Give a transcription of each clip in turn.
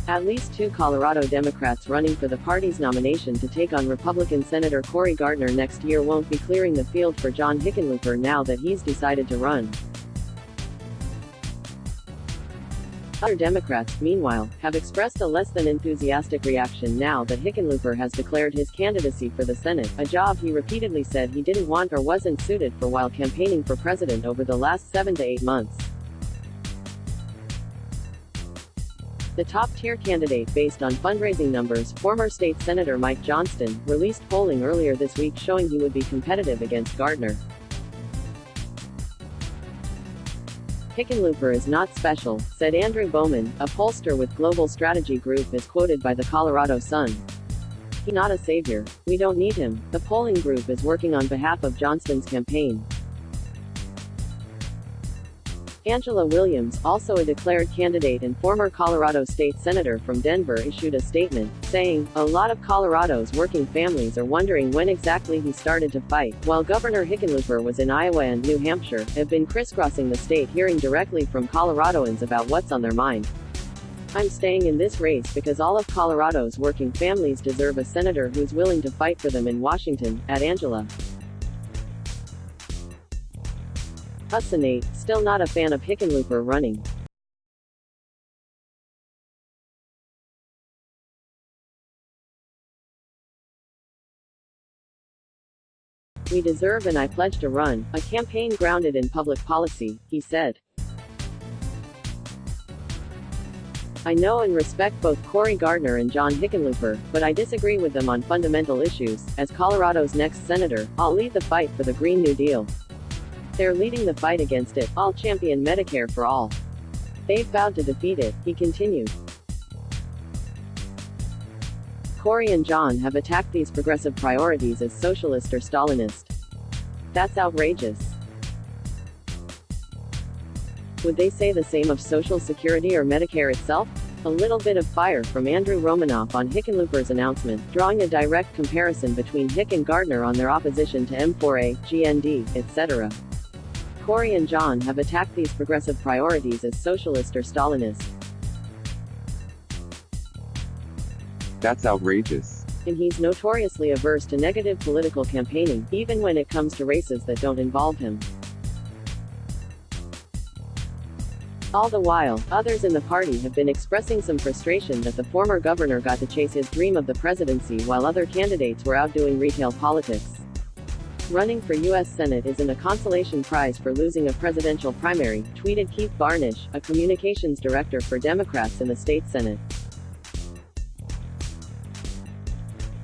At least two Colorado Democrats running for the party's nomination to take on Republican Senator Cory Gardner next year won't be clearing the field for John Hickenlooper now that he's decided to run. Other Democrats, meanwhile, have expressed a less than enthusiastic reaction now that Hickenlooper has declared his candidacy for the Senate, a job he repeatedly said he didn't want or wasn't suited for while campaigning for president over the last 7 to 8 months. The top-tier candidate based on fundraising numbers, former state Senator Mike Johnston, released polling earlier this week showing he would be competitive against Gardner. Hickenlooper is not special, said Andrew Bowman, a pollster with Global Strategy Group as quoted by the Colorado Sun. He's not a savior. We don't need him. The polling group is working on behalf of Johnston's campaign. Angela Williams, also a declared candidate and former Colorado state senator from Denver, issued a statement, saying, "A lot of Colorado's working families are wondering when exactly he started to fight." While Governor Hickenlooper was in Iowa and New Hampshire, have been crisscrossing the state hearing directly from Coloradoans about what's on their mind. "I'm staying in this race because all of Colorado's working families deserve a senator who's willing to fight for them in Washington," added Angela. A Senate, still not a fan of Hickenlooper running. "We deserve and I pledge to run, a campaign grounded in public policy," he said. "I know and respect both Cory Gardner and John Hickenlooper, but I disagree with them on fundamental issues. As Colorado's next senator, I'll lead the fight for the Green New Deal. They're leading the fight against it. I'll champion Medicare for all. They've vowed to defeat it," he continued. Cory and John have attacked these progressive priorities as socialist or Stalinist. That's outrageous. Would they say the same of Social Security or Medicare itself? A little bit of fire from Andrew Romanoff on Hickenlooper's announcement, drawing a direct comparison between Hick and Gardner on their opposition to M4A, GND, etc. Cory and John have attacked these progressive priorities as socialist or Stalinist. That's outrageous. And he's notoriously averse to negative political campaigning, even when it comes to races that don't involve him. All the while, others in the party have been expressing some frustration that the former governor got to chase his dream of the presidency while other candidates were out doing retail politics. "Running for U.S. Senate isn't a consolation prize for losing a presidential primary," tweeted Keith Barnish, a communications director for Democrats in the state Senate.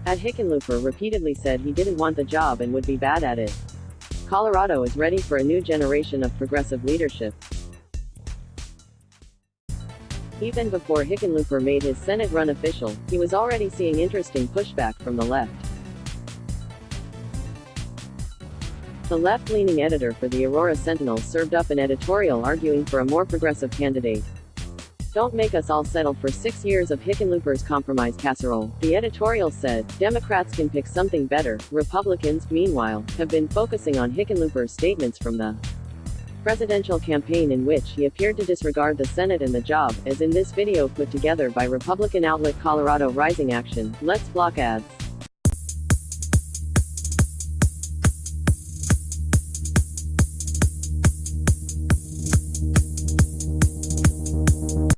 Hickenlooper repeatedly said he didn't want the job and would be bad at it. Colorado is ready for a new generation of progressive leadership. Even before Hickenlooper made his Senate run official, he was already seeing interesting pushback from the left. The left-leaning editor for the Aurora Sentinel served up an editorial arguing for a more progressive candidate. "Don't make us all settle for 6 years of Hickenlooper's compromise casserole," the editorial said. Democrats can pick something better. Republicans, meanwhile, have been focusing on Hickenlooper's statements from the presidential campaign in which he appeared to disregard the Senate and the job, as in this video put together by Republican outlet Colorado Rising Action. Let's block ads.